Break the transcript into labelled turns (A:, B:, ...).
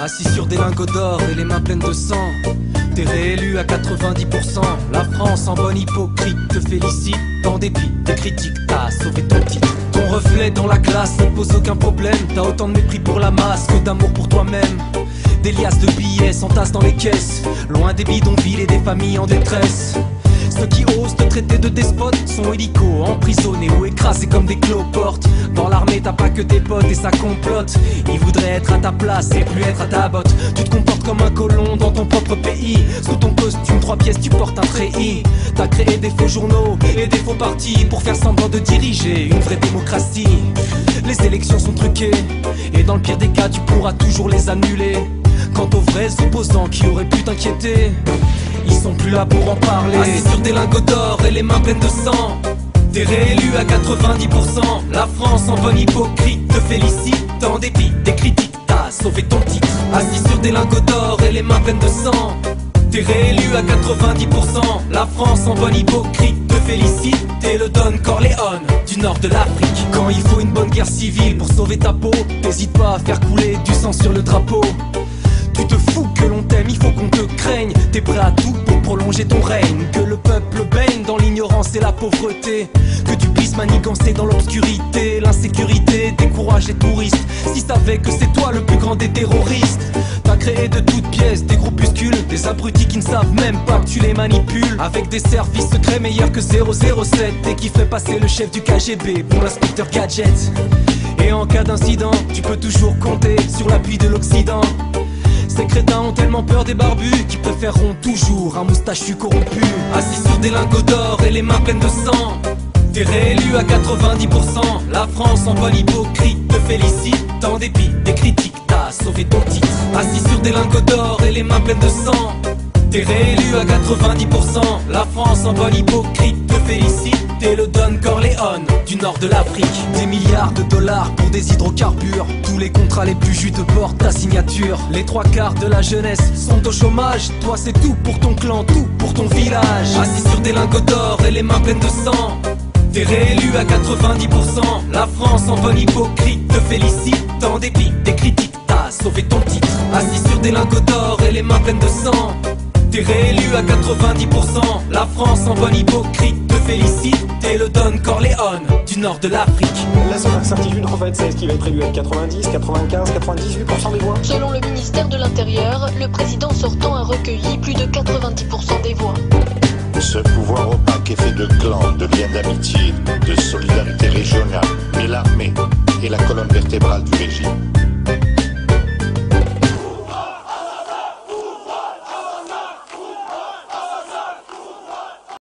A: Assis sur des lingots d'or et les mains pleines de sang, t'es réélu à 90%. La France en bonne hypocrite te félicite. En dépit des critiques, t'as sauvé ton titre. Ton reflet dans la classe ne pose aucun problème. T'as autant de mépris pour la masse que d'amour pour toi-même. Des liasses de billets s'entassent dans les caisses, loin des bidonvilles et des familles en détresse. Ceux qui osent te traiter de despote sont hélicos, emprisonnés ou écrasés comme des cloportes. Dans l'armée t'as pas que des potes et ça complote. Ils voudraient être à ta place et plus être à ta botte. Tu te comportes comme un colon dans ton propre pays. Sous ton costume 3 pièces tu portes un treillis. T'as créé des faux journaux et des faux partis pour faire semblant de diriger une vraie démocratie. Les élections sont truquées et dans le pire des cas tu pourras toujours les annuler. Quant aux vrais opposants qui auraient pu t'inquiéter, ils sont plus là pour en parler. Assis sur des lingots d'or et les mains pleines de sang, t'es réélu à 90%. La France en bonne hypocrite te félicite. En dépit des critiques, t'as sauvé ton titre. Assis sur des lingots d'or et les mains pleines de sang, t'es réélu à 90%. La France en bonne hypocrite te félicite. T'es le Don Corleone du nord de l'Afrique. Quand il faut une bonne guerre civile pour sauver ta peau, t'hésites pas à faire couler du sang sur le drapeau. Tu te fous que l'on t'aime, il faut qu'on te craigne. T'es prêt à tout pour prolonger ton règne. Que le peuple baigne dans l'ignorance et la pauvreté. Que tu puisses manigancer dans l'obscurité. L'insécurité décourage les touristes. Si savaient que c'est toi le plus grand des terroristes. T'as créé de toutes pièces des groupuscules, des abrutis qui ne savent même pas que tu les manipules. Avec des services secrets meilleurs que 007. Et qui fait passer le chef du KGB pour l'inspecteur Gadget. Et en cas d'incident, tu peux toujours compter sur l'appui de l'Occident. Ces crétins ont tellement peur des barbus qui préféreront toujours un moustachu corrompu. Assis sur des lingots d'or et les mains pleines de sang, t'es réélu à 90%. La France en bonne hypocrite te félicite. En dépit des critiques, t'as sauvé ton titre. Assis sur des lingots d'or et les mains pleines de sang, t'es réélu à 90%. La France en bonne hypocrite te félicite. T'es le Don Corleone du nord de l'Afrique. Des milliards de dollars pour des hydrocarbures. Tous les contrats les plus juteux portent ta signature. Les 3/4 de la jeunesse sont au chômage. Toi c'est tout pour ton clan, tout pour ton village. Assis sur des lingots d'or et les mains pleines de sang, t'es réélu à 90%. La France en bonne hypocrite te félicite. En dépit des critiques, t'as sauvé ton titre. Assis sur des lingots d'or et les mains pleines de sang, t'es réélu à 90%. La France en bonne hypocrite te félicite. T'es le Don Corleone du nord de l'Afrique.
B: La seule incertitude en fait c'est ce qui va être élu avec 90, 95, 98% des voix.
C: Selon le ministère de l'Intérieur, le président sortant a recueilli plus de 90% des voix.
D: Ce pouvoir opaque est fait de clans, de liens d'amitié, de solidarité régionale. Mais l'armée est la colonne vertébrale du régime.